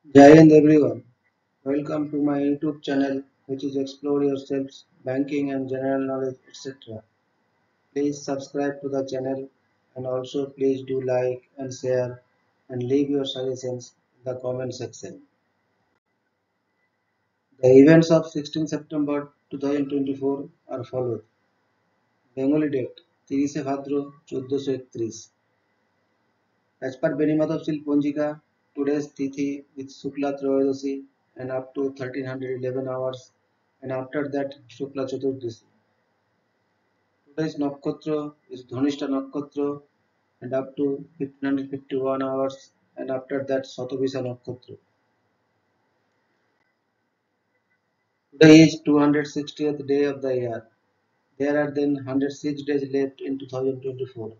Jai Hind everyone. Welcome to my YouTube channel, which is Explore Yourselves, Banking and General Knowledge, etc. Please subscribe to the channel and also please do like and share and leave your suggestions in the comment section. The events of 16 September 2024 are followed. Bengali date 30 Bhadra 1431. As per Benimadov Ponjika, today's Tithi with Sukla Troyodosi and up to 1311 hours, and after that Shukla Chaturdasi. Today's Nakshatra is Dhanishta Nakshatra and up to 1551 hours, and after that Satabisa Nakshatra. Today is 260th day of the year. There are then 106 days left in 2024.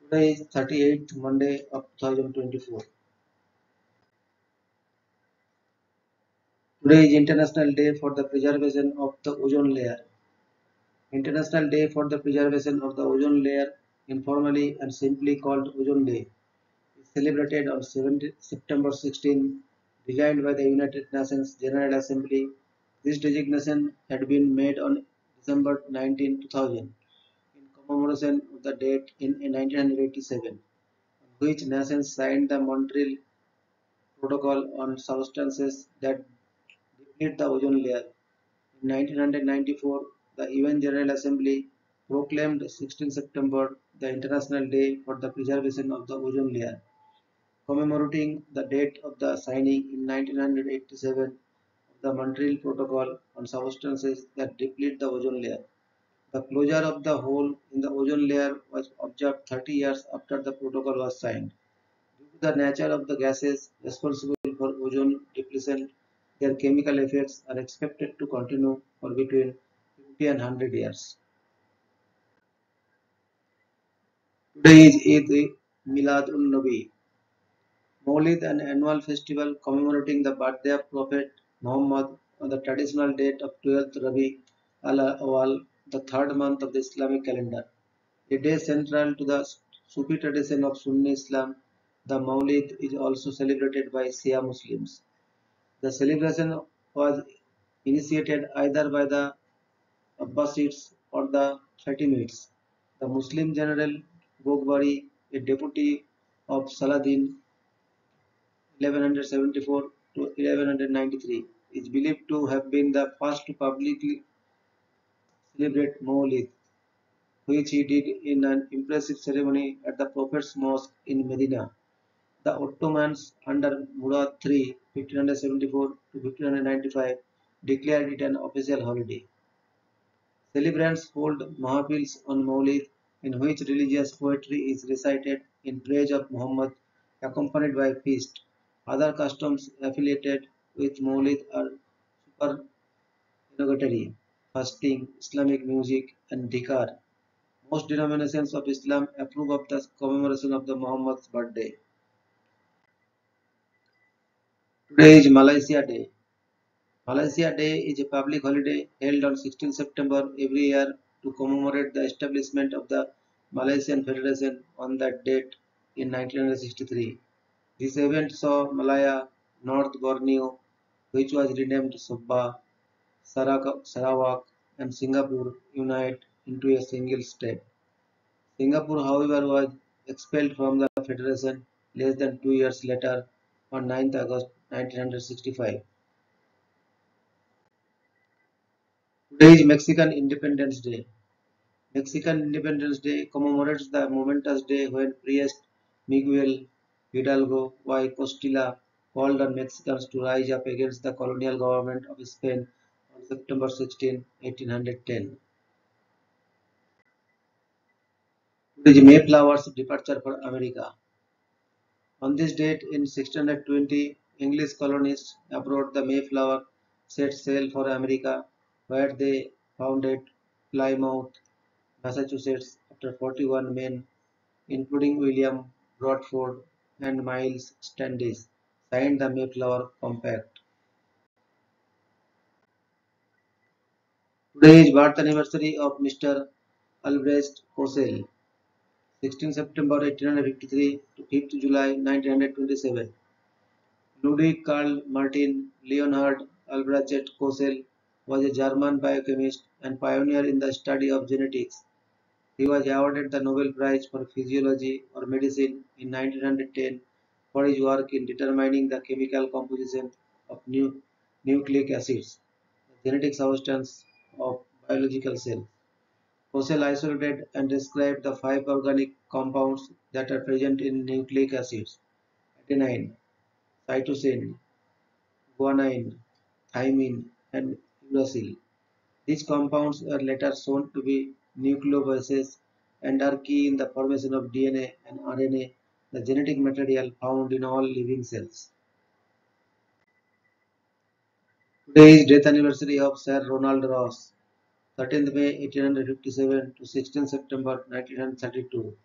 Today is 38th Monday of 2024. Today is International Day for the Preservation of the Ozone Layer. International Day for the Preservation of the Ozone Layer, informally and simply called Ozone Day, is celebrated on September 16, designed by the United Nations General Assembly. This designation had been made on December 19, 2000, in commemoration of the date in 1987, on which nations signed the Montreal Protocol on substances that deplete the ozone layer. In 1994, the UN General Assembly proclaimed 16 September the International Day for the Preservation of the Ozone Layer, commemorating the date of the signing in 1987 of the Montreal Protocol on substances that deplete the ozone layer. The closure of the hole in the ozone layer was observed 30 years after the protocol was signed. Due to the nature of the gases responsible for ozone depletion, their chemical effects are expected to continue for between 50 and 100 years. Today is Eid Milad ul Nabi, Mawlid, an annual festival commemorating the birthday of Prophet Muhammad on the traditional date of 12th Rabi al-Awwal, the third month of the Islamic calendar. A day central to the Sufi tradition of Sunni Islam, the Mawlid is also celebrated by Shia Muslims. The celebration was initiated either by the Abbasids or the Fatimids. The Muslim general Bogbari, a deputy of Saladin 1174 to 1193, is believed to have been the first to publicly celebrate Mawlid, which he did in an impressive ceremony at the Prophet's Mosque in Medina. The Ottomans under Murad III (1574 to 1595) declared it an official holiday. Celebrants hold mahfils on Mawlid, in which religious poetry is recited in praise of Muhammad, accompanied by feast. Other customs affiliated with Mawlid are supererogatory, fasting, Islamic music, and dhikr. Most denominations of Islam approve of the commemoration of the Muhammad's birthday. Today is Malaysia Day. Malaysia Day is a public holiday held on 16 September every year to commemorate the establishment of the Malaysian Federation on that date in 1963. This event saw Malaya, North Borneo, which was renamed Sabah, Sarawak, and Singapore unite into a single state. Singapore, however, was expelled from the Federation less than 2 years later on 9th August 1965. Today is Mexican Independence Day. Mexican Independence Day commemorates the momentous day when priest Miguel Hidalgo y Costilla called on Mexicans to rise up against the colonial government of Spain on September 16, 1810. Today is Mayflower's departure for America. On this date in 1620, English colonists aboard the Mayflower set sail for America, where they founded Plymouth, Massachusetts after 41 men, including William Bradford and Miles Standish, signed the Mayflower Compact. Today is birth anniversary of Mr. Albrecht Kossel, 16 September 1853 to 5th July 1927. Ludwig Karl Martin Leonhard Albrecht Kossel was a German biochemist and pioneer in the study of genetics. He was awarded the Nobel Prize for Physiology or Medicine in 1910 for his work in determining the chemical composition of nucleic acids, the genetic substance of biological cells. Kossel isolated and described the five organic compounds that are present in nucleic acids: adenine, cytosine, guanine, thymine, and uracil. These compounds are later shown to be nucleobases and are key in the formation of DNA and RNA, the genetic material found in all living cells. Today is death anniversary of Sir Ronald Ross, 13th May 1857 to 16th September 1932.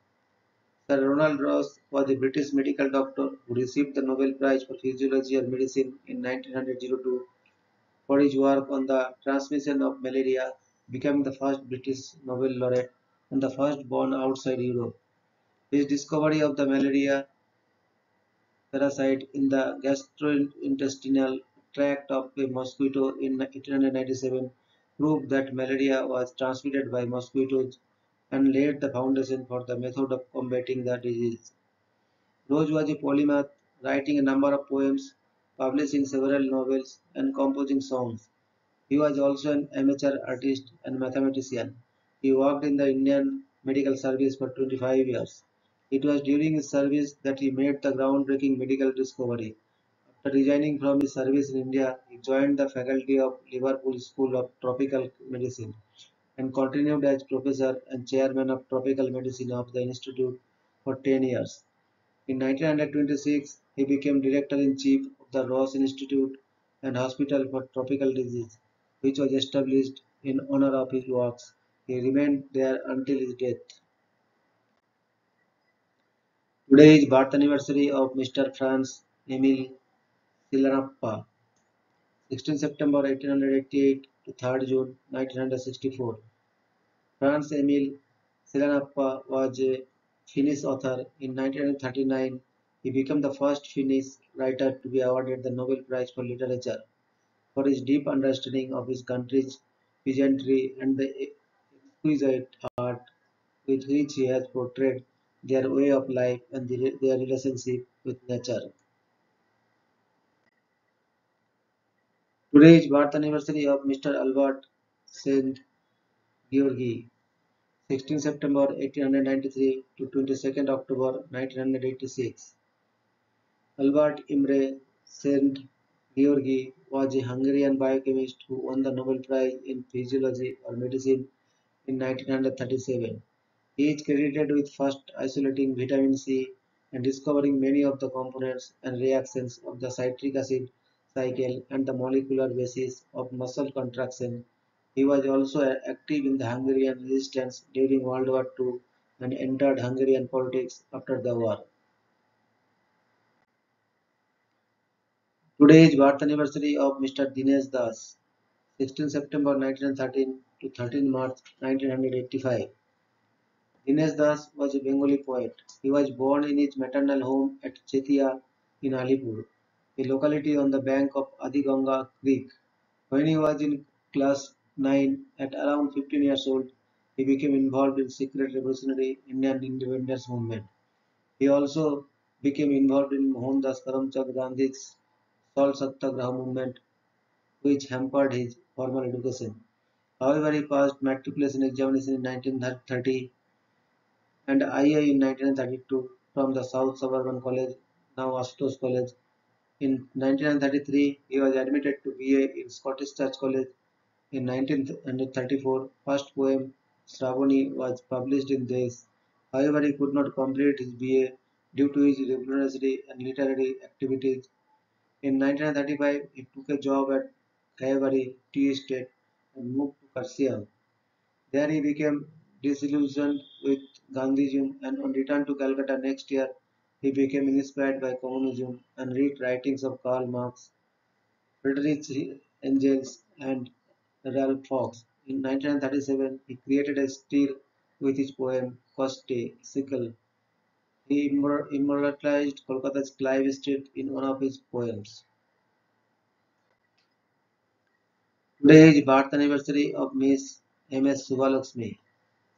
Sir Ronald Ross was a British medical doctor who received the Nobel Prize for Physiology or Medicine in 1902 for his work on the transmission of malaria, becoming the first British Nobel laureate and the first born outside Europe. His discovery of the malaria parasite in the gastrointestinal tract of a mosquito in 1897 proved that malaria was transmitted by mosquitoes and laid the foundation for the method of combating the disease. Rose was a polymath, writing a number of poems, publishing several novels, and composing songs. He was also an amateur artist and mathematician. He worked in the Indian Medical Service for 25 years. It was during his service that he made the groundbreaking medical discovery. After resigning from his service in India, he joined the faculty of Liverpool School of Tropical Medicine and continued as professor and chairman of tropical medicine of the institute for 10 years. In 1926, he became director-in-chief of the Ross Institute and Hospital for Tropical Disease, which was established in honor of his works. He remained there until his death. Today is birth anniversary of Mr. Franz Emil Silanappa, 16 September 1888 to 3rd June 1964. Franz Emil Silanappa was a Finnish author. In 1939, he became the first Finnish writer to be awarded the Nobel Prize for Literature for his deep understanding of his country's peasantry and the exquisite art with which he has portrayed their way of life and their relationship with nature. Today is birth anniversary of Mr. Albert Saint Georgi, 16 September 1893 to 22nd October 1986. Albert Imre Saint Georgi was a Hungarian biochemist who won the Nobel Prize in Physiology or Medicine in 1937. He is credited with first isolating vitamin C and discovering many of the components and reactions of the citric acid cycle and the molecular basis of muscle contraction. He was also active in the Hungarian resistance during World War II and entered Hungarian politics after the war. Today is birth anniversary of Mr. Dinesh Das, 16 September 1913 to 13 March 1985. Dinesh Das was a Bengali poet. He was born in his maternal home at Chetia in Alipur, a locality on the bank of Adiganga Creek. When he was in class 9, at around 15 years old, he became involved in secret revolutionary Indian independence movement. He also became involved in Mohandas Karamchand Gandhi's Salt Satyagraha movement, which hampered his formal education. However, he passed matriculation examination in 1930 and IA in 1932 from the South Suburban College, now Astos College. In 1933, he was admitted to BA in Scottish Church College. In 1934, first poem Sravani was published in Desh. However, he could not complete his BA due to his revolutionary and literary activities. In 1935, he took a job at Kayabari Tea Estate and moved to Kurseong. There he became disillusioned with Gandhism and on return to Calcutta next year he became inspired by communism and read writings of Karl Marx, Friedrich Engels and Ralph Fox. In 1937 he created a stir with his poem Koste Sickle He immortalized Kolkata's Clive Street in one of his poems. Today is birth anniversary of Miss M.S. Subbalakshmi,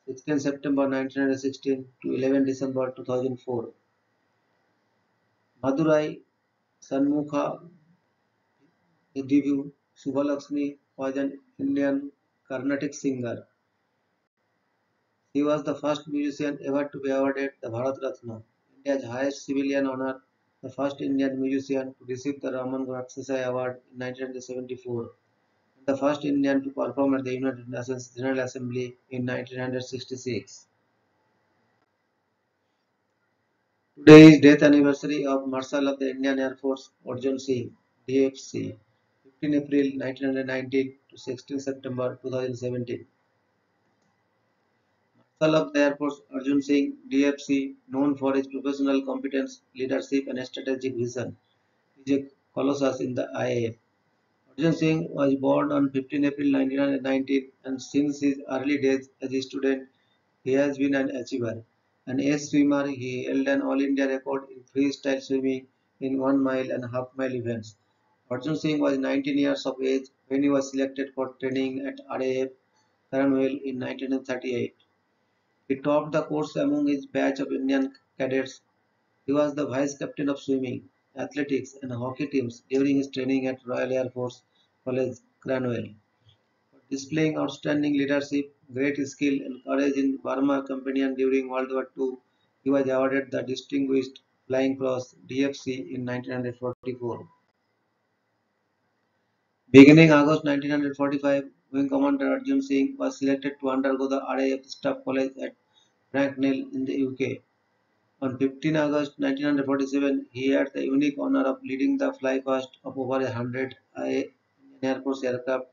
16 September 1916 to 11 December 2004. Madurai Sanmukha Devi Subbalakshmi was an Indian Carnatic singer. He was the first musician ever to be awarded the Bharat Ratna, India's highest civilian honor, the first Indian musician to receive the Raman Magsaysay Award in 1974, and the first Indian to perform at the United Nations General Assembly in 1966. Today is death anniversary of Marshal of the Indian Air Force Arjun Singh, DFC, 15 April 1919 to 16 September 2017. Marshal of the Air Force Arjun Singh, DFC, known for his professional competence, leadership, and strategic vision, is a colossus in the IAF. Arjun Singh was born on 15 April 1919, and since his early days as a student, he has been an achiever. An ace swimmer, he held an All India record in freestyle swimming in 1 mile and half-mile events. Arjun Singh was 19 years of age when he was selected for training at RAF Cranwell in 1938. He topped the course among his batch of Indian cadets. He was the vice captain of swimming, athletics, and hockey teams during his training at Royal Air Force College, Cranwell. For displaying outstanding leadership, great skill, and courage in Burma Companion during World War II, he was awarded the Distinguished Flying Cross (DFC) in 1944. Beginning August 1945, Wing Commander Arjun Singh was selected to undergo the RAF Staff College at Bracknell in the UK. On 15 August 1947, he had the unique honor of leading the flypast of over 100 Indian Air Force aircraft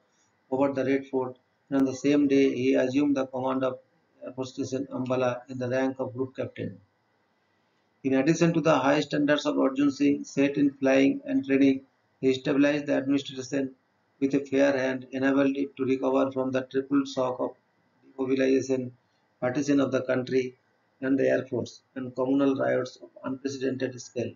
over the Red Fort, and on the same day he assumed the command of Air Force Station Ambala in the rank of Group Captain. In addition to the high standards of Arjun Singh set in flying and training, he stabilized the administration with a fair hand, enabled it to recover from the triple shock of demobilization, partition of the country and the Air Force, and communal riots of unprecedented scale.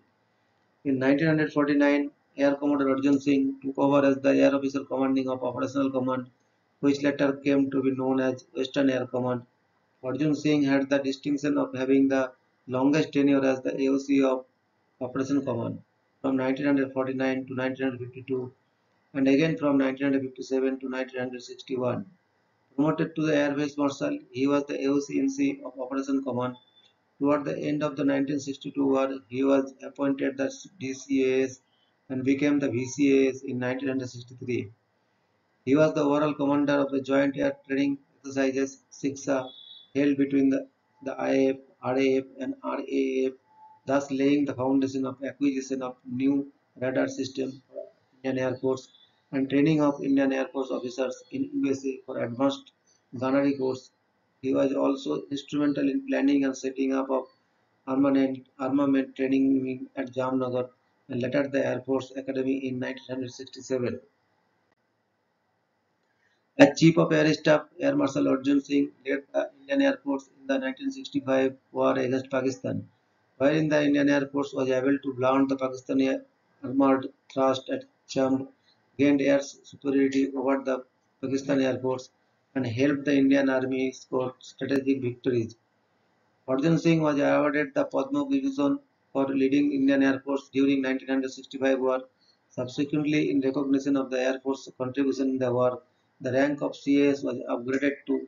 In 1949, Air Commodore Arjun Singh took over as the Air Officer commanding of Operational Command, which later came to be known as Western Air Command. Arjun Singh had the distinction of having the longest tenure as the AOC of Operation Command from 1949 to 1952 and again from 1957 to 1961. Promoted to the Air Vice Marshal, he was the AOC-in-chief of Operation Command. Toward the end of the 1962 war, he was appointed the DCAS and became the VCAS in 1963. He was the overall commander of the Joint Air Training Exercises (SIGSA) held between the IAF, RAF, and RAAF, thus laying the foundation of acquisition of new radar system for Indian Air Force and training of Indian Air Force officers in USA for advanced gunnery course. He was also instrumental in planning and setting up of armament training wing at Jamnagar and later the Air Force Academy in 1967. As Chief of Air Staff, Air Marshal Arjun Singh led the Indian Air Force in the 1965 war against Pakistan, wherein the Indian Air Force was able to blunt the Pakistani armored thrust at Chamb, gained air superiority over the Pakistani Air Force, and helped the Indian Army score strategic victories. Arjun Singh was awarded the Padma Vibhushan for leading Indian Air Force during 1965 war. Subsequently, in recognition of the Air Force's contribution in the war, the rank of CAS was upgraded to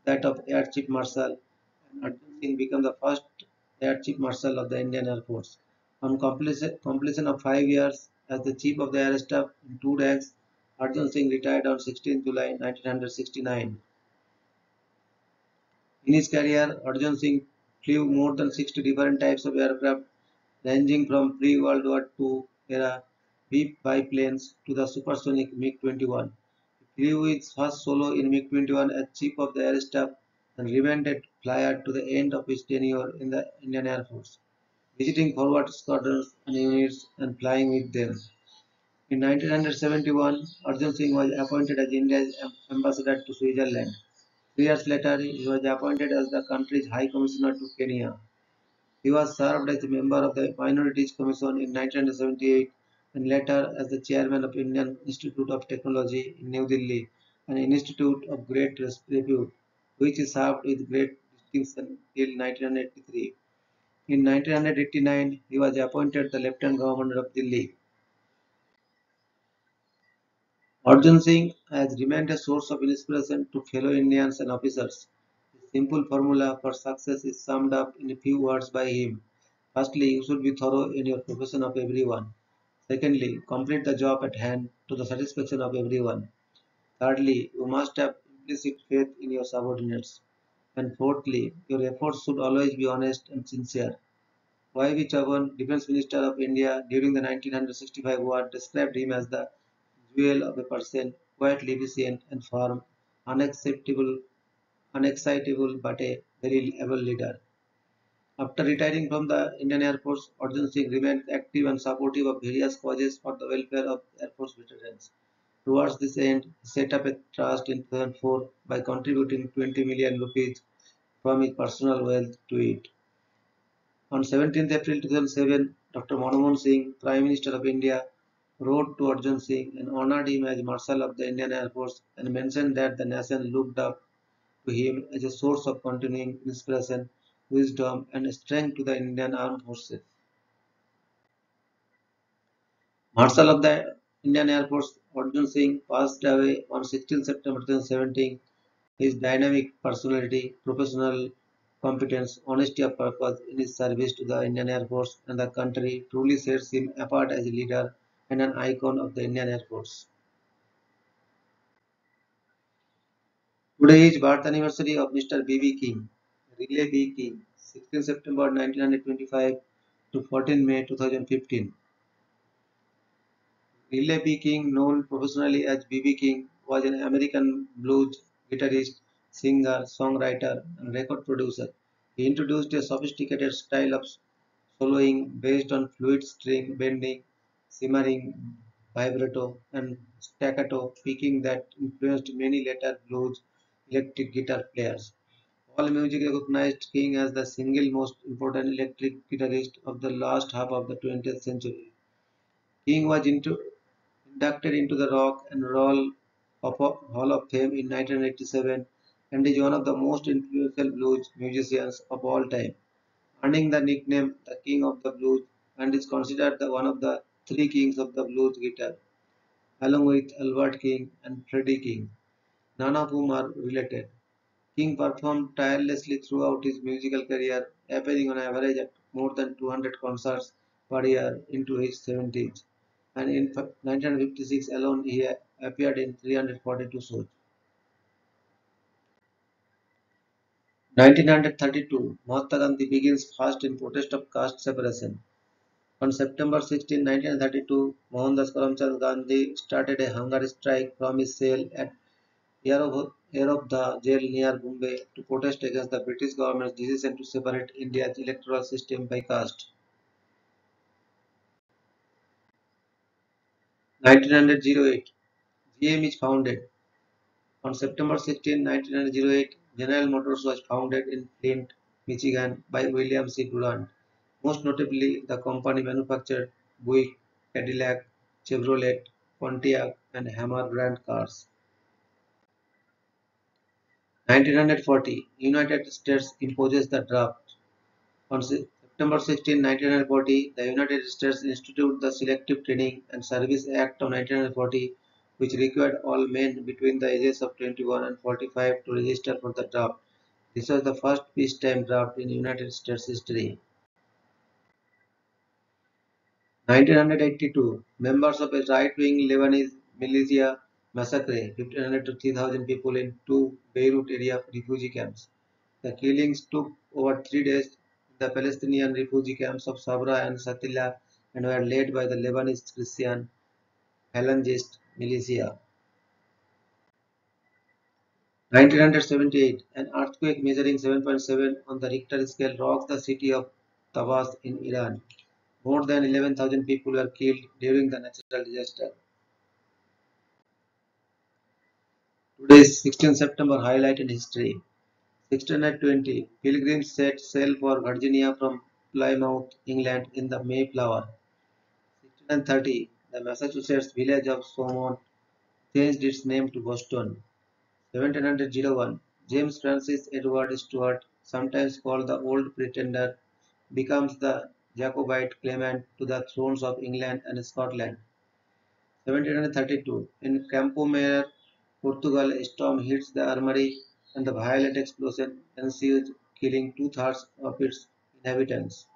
that of Air Chief Marshal, and Arjun Singh became the first Air Chief Marshal of the Indian Air Force. On completion of 5 years as the Chief of the Air Staff in two ranks, Arjun Singh retired on 16 July 1969. In his career, Arjun Singh flew more than 60 different types of aircraft, ranging from pre-World War II era biplanes to the supersonic MiG-21. He flew his first solo in MiG-21 as Chief of the Air Staff and remained a flyer to the end of his tenure in the Indian Air Force, visiting forward squadrons and units and flying with them. In 1971, Arjun Singh was appointed as India's ambassador to Switzerland. 3 years later, he was appointed as the country's High Commissioner to Kenya. He was served as a member of the Minorities Commission in 1978 and later as the chairman of Indian Institute of Technology in New Delhi, an institute of great repute, which he served with great distinction till 1983. In 1989, he was appointed the Lieutenant Governor of Delhi. Arjun Singh has remained a source of inspiration to fellow Indians and officers. The simple formula for success is summed up in a few words by him. Firstly, you should be thorough in your profession of everyone. Secondly, complete the job at hand to the satisfaction of everyone. Thirdly, you must have implicit faith in your subordinates. And fourthly, your efforts should always be honest and sincere. Y.V. Chauhan, Defence Minister of India during the 1965 war, described him as the jewel of a person, quietly efficient and firm, unacceptable, unexcitable, but a very able leader. After retiring from the Indian Air Force, Arjun Singh remained active and supportive of various causes for the welfare of Air Force veterans. Towards this end, he set up a trust in 2004 by contributing 20 million rupees from his personal wealth to it. On 17th April 2007, Dr. Manmohan Singh, Prime Minister of India, wrote to Arjun Singh and honored him as Marshal of the Indian Air Force and mentioned that the nation looked up to him as a source of continuing inspiration, wisdom, and strength to the Indian Armed Forces. Marshal of the Indian Air Force Arjun Singh passed away on 16 September 2017. His dynamic personality, professional competence, honesty of purpose in his service to the Indian Air Force and the country truly sets him apart as a leader and an icon of the Indian Air Force. Today is birth anniversary of Mr. B.B. King, Riley B. King, 16 September 1925 to 14 May 2015. Riley B. King, known professionally as B.B. King, was an American blues guitarist, singer, songwriter, and record producer. He introduced a sophisticated style of soloing based on fluid string bending, simmering, vibrato, and staccato picking that influenced many later blues electric guitar players. AllMusic recognized King as the single most important electric guitarist of the last half of the 20th century. King was inducted into the Rock and Roll Hall of Fame in 1987 and is one of the most influential blues musicians of all time, earning the nickname the King of the Blues and is considered one of the three kings of the blues guitar, along with Albert King and Freddie King, none of whom are related. King performed tirelessly throughout his musical career, appearing on average at more than 200 concerts per year into his 70s, and in 1956 alone he appeared in 342 shows. 1932, Mahatma Gandhi begins fast in protest of caste separation. On September 16, 1932, Mohandas Karamchand Gandhi started a hunger strike from his cell at Yerovda jail near Bombay to protest against the British government's decision to separate India's electoral system by caste. 1908, GM is founded. On September 16, 1908, General Motors was founded in Flint, Michigan by William C. Durant. Most notably, the company manufactured Buick, Cadillac, Chevrolet, Pontiac, and Hammer brand cars. 1940, United States imposes the draft. On September 16, 1940, the United States instituted the Selective Training and Service Act of 1940, which required all men between the ages of 21 and 45 to register for the draft. This was the first peacetime draft in United States history. 1982, members of a right-wing Lebanese militia massacred 1,500 to 3,000 people in two Beirut area refugee camps. The killings took over 3 days in the Palestinian refugee camps of Sabra and Shatila and were led by the Lebanese Christian Falangist militia. 1978, an earthquake measuring 7.7 on the Richter scale rocked the city of Tabas in Iran. More than 11,000 people were killed during the natural disaster. Today's 16 September highlight in history. 1620, pilgrims set sail for Virginia from Plymouth, England in the Mayflower. 1630, the Massachusetts village of Saumon changed its name to Boston. 1701, James Francis Edward Stuart, sometimes called the Old Pretender, becomes the Jacobite claimant to the thrones of England and Scotland. 1732, in Campo Portugal, a storm hits the armory and the violent explosion ensues, killing two-thirds of its inhabitants.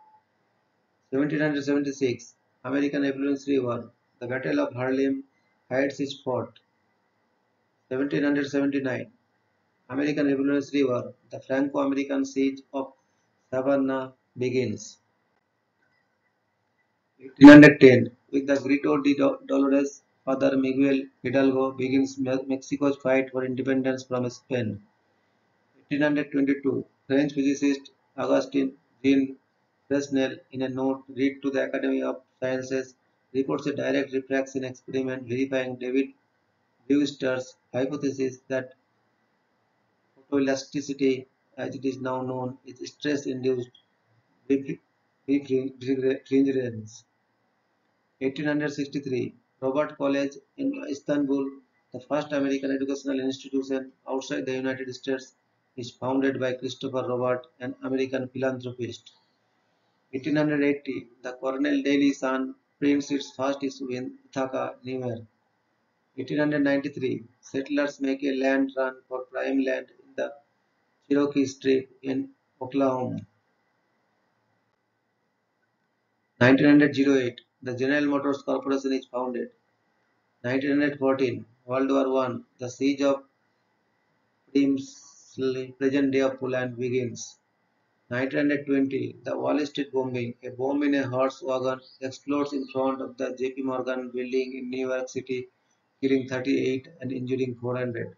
1776, American Revolutionary War. The Battle of Harlem hides its fort. 1779, American Revolutionary War. The Franco-American Siege of Savannah begins. 1810, with the Grito de Dolores, Father Miguel Hidalgo begins Mexico's fight for independence from Spain. 1822, French physicist Augustin Jean Fresnel, in a note read to the Academy of Sciences, reports a direct refraction experiment verifying David Brewster's hypothesis that photoelasticity, as it is now known, is stress-induced refrigerance. 1863, Robert College in Istanbul, the first American educational institution outside the United States, is founded by Christopher Robert, an American philanthropist. 1880, the Cornell Daily Sun prints its first issue in Ithaca, New York. 1893, settlers make a land run for prime land in the Cherokee Strip in Oklahoma. 1908, the General Motors Corporation is founded. 1914, World War One, the siege of present day of Poland begins. 1920, the Wall Street bombing. A bomb in a horse wagon explodes in front of the JP Morgan building in New York City, killing 38 and injuring 400.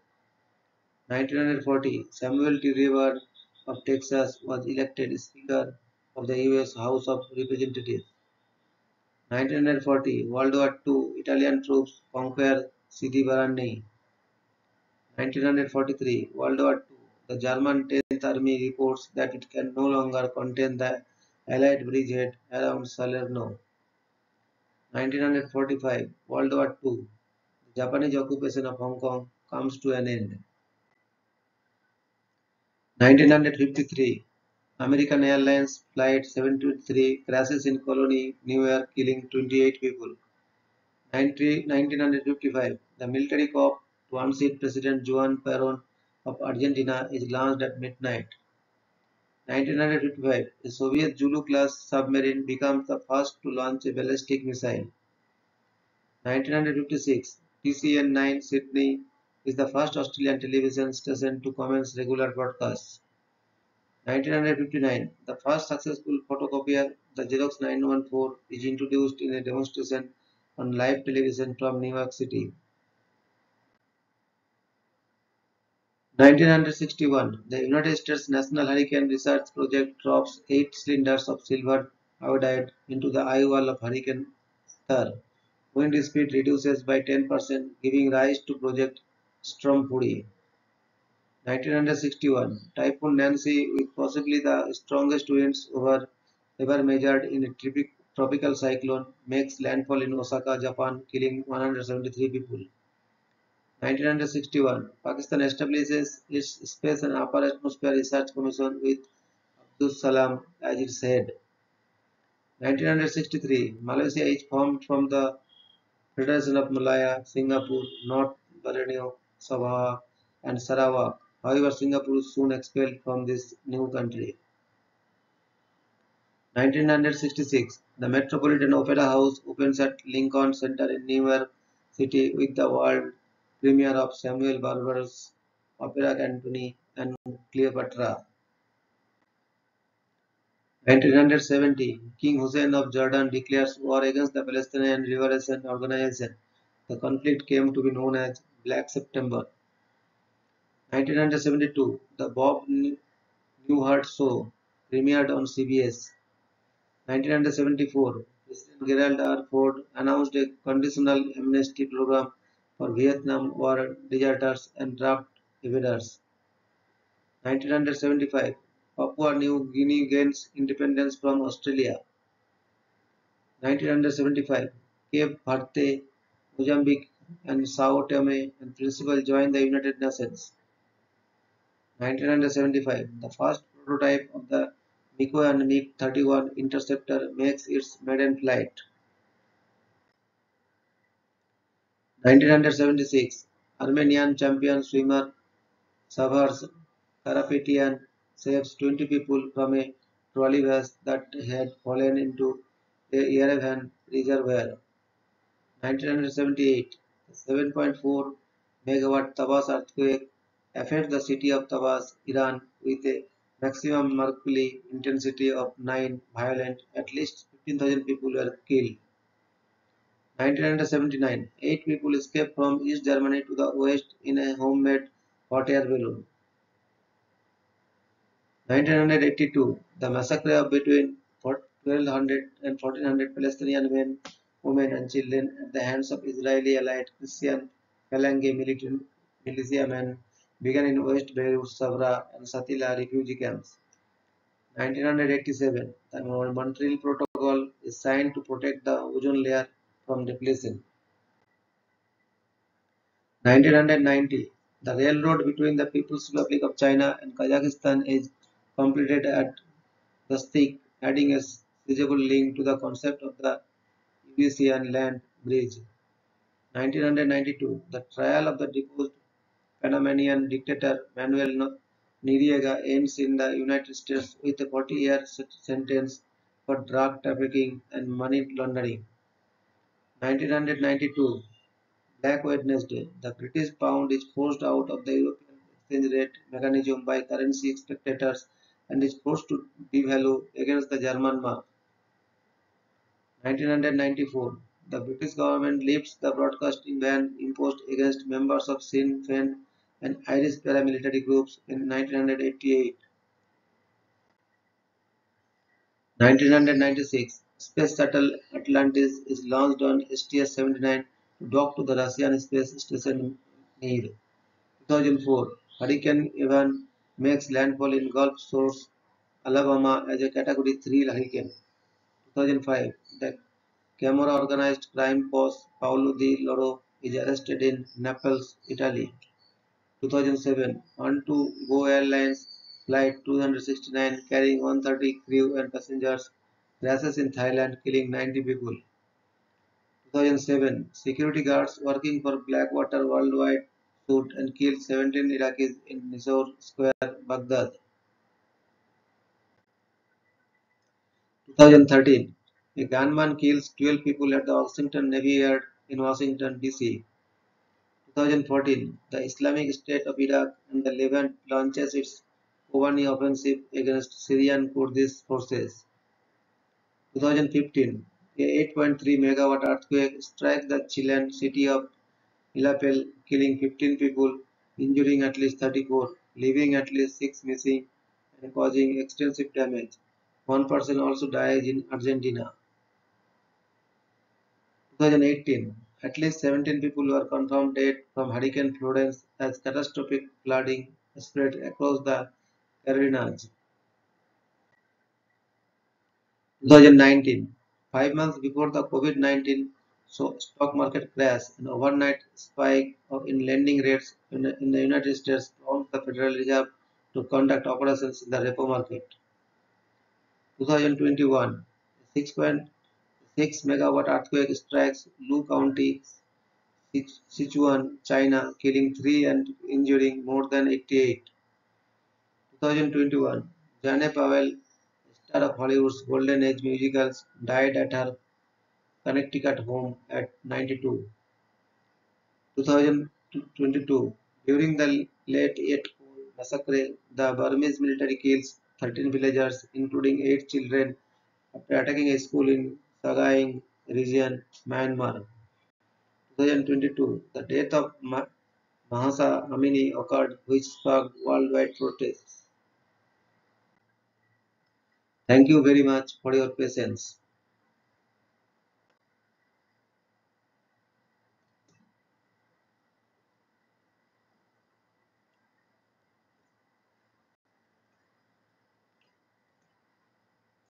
1940, Samuel T. Rayburn of Texas was elected Speaker of the U.S. House of Representatives. 1940, World War II, Italian troops conquer Sidi Barani. 1943, World War II, the German 10th Army reports that it can no longer contain the Allied bridgehead around Salerno. 1945, World War II, the Japanese occupation of Hong Kong comes to an end. 1953, American Airlines Flight 723 crashes in Colony, New York, killing 28 people. 1955, the military coup to unseat President Juan Perón of Argentina is launched at midnight. 1955, a Soviet Zulu-class submarine becomes the first to launch a ballistic missile. 1956, TCN9 Sydney is the first Australian television station to commence regular broadcasts. 1959, the first successful photocopier, the Xerox 914, is introduced in a demonstration on live television from New York City. 1961, the United States National Hurricane Research Project drops 8 cylinders of silver iodide into the eye wall of Hurricane Star. Wind speed reduces by 10%, giving rise to Project Stormfury. 1961, Typhoon Nancy, with possibly the strongest winds ever measured in a tropical cyclone, makes landfall in Osaka, Japan, killing 173 people. 1961, Pakistan establishes its Space and Upper Atmosphere Research Commission with Abdus Salam as its head. 1963, Malaysia is formed from the Federation of Malaya, Singapore, North Borneo, Sabah, and Sarawak. However, Singapore is soon expelled from this new country. 1966, the Metropolitan Opera House opens at Lincoln Center in New York City with the world premiere of Samuel Barber's opera Antony and Cleopatra. 1970, King Hussein of Jordan declares war against the Palestinian Liberation Organization. The conflict came to be known as Black September. 1972, the Bob Newhart Show premiered on CBS. 1974, President Gerald R. Ford announced a conditional amnesty program for Vietnam War deserters and draft evaders. 1975, Papua New Guinea gains independence from Australia. 1975, Cape Verde, Mozambique, and Sao Tome and Principe joined the United Nations. 1975, the first prototype of the Mikoyan MiG-31 interceptor makes its maiden flight. 1976, Armenian champion swimmer Savars Karapetian saves 20 people from a trolley bus that had fallen into a Yerevan reservoir. 1978, the 7.4 megawatt Tabas earthquake affected the city of Tabas, Iran, with a maximum mercurial intensity of 9, violent. At least 15,000 people were killed. 1979, 8 people escaped from East Germany to the west in a homemade hot air balloon. 1982, the massacre of between 1,200 and 1,400 Palestinian men, women, and children at the hands of Israeli allied Christian Falange militiamen began in West Beirut, Sabra, and Shatila refugee camps. 1987, the Montreal Protocol is signed to protect the ozone layer from depletion. 1990, the railroad between the People's Republic of China and Kazakhstan is completed at Dastik, adding a sizable link to the concept of the Eurasian land bridge. 1992, the trial of the deposed Panamanian dictator Manuel Noriega ends in the United States with a 40-year sentence for drug trafficking and money laundering. 1992, Black Wednesday, the British pound is forced out of the European exchange rate mechanism by currency speculators and is forced to devalue against the German mark. 1994, the British government lifts the broadcasting ban imposed against members of Sinn Féin and Irish paramilitary groups in 1988. 1996, Space Shuttle Atlantis is launched on STS-79 to dock to the Russian space station Mir. 2004, Hurricane Evan makes landfall in Gulf Shores, Alabama as a Category 3 hurricane. 2005, the Camorra organized crime boss Paolo Di Loro is arrested in Naples, Italy. 2007, On2Go Airlines Flight 269 carrying 130 crew and passengers crashes in Thailand, killing 90 people. 2007, security guards working for Blackwater Worldwide shoot and kill 17 Iraqis in Nisour Square, Baghdad. 2013, a gunman kills 12 people at the Washington Navy Yard in Washington, D.C. 2014, the Islamic State of Iraq and the Levant launches its Kobani offensive against Syrian Kurdish forces. 2015, a 8.3 megawatt earthquake strikes the Chilean city of Illapel, killing 15 people, injuring at least 34, leaving at least 6 missing, and causing extensive damage. One person also died in Argentina. 2018, at least 17 people were confirmed dead from Hurricane Florence as catastrophic flooding spread across the Carolinas. 2019, 5 months before the COVID-19 stock market crash, an overnight spike in lending rates in the United States prompted the Federal Reserve to conduct operations in the repo market. 2021, 6.6 megawatt earthquake strikes Lu County, Sichuan, China, killing 3 and injuring more than 88. 2021, Jane Powell, star of Hollywood's Golden Age musicals, died at her Connecticut home at 92. 2022, during the late Yet massacre, the Burmese military kills 13 villagers, including 8 children, after attacking a school in Sagaing region, Myanmar. 2022, the death of Mahsa Amini occurred, which sparked worldwide protests. Thank you very much for your patience.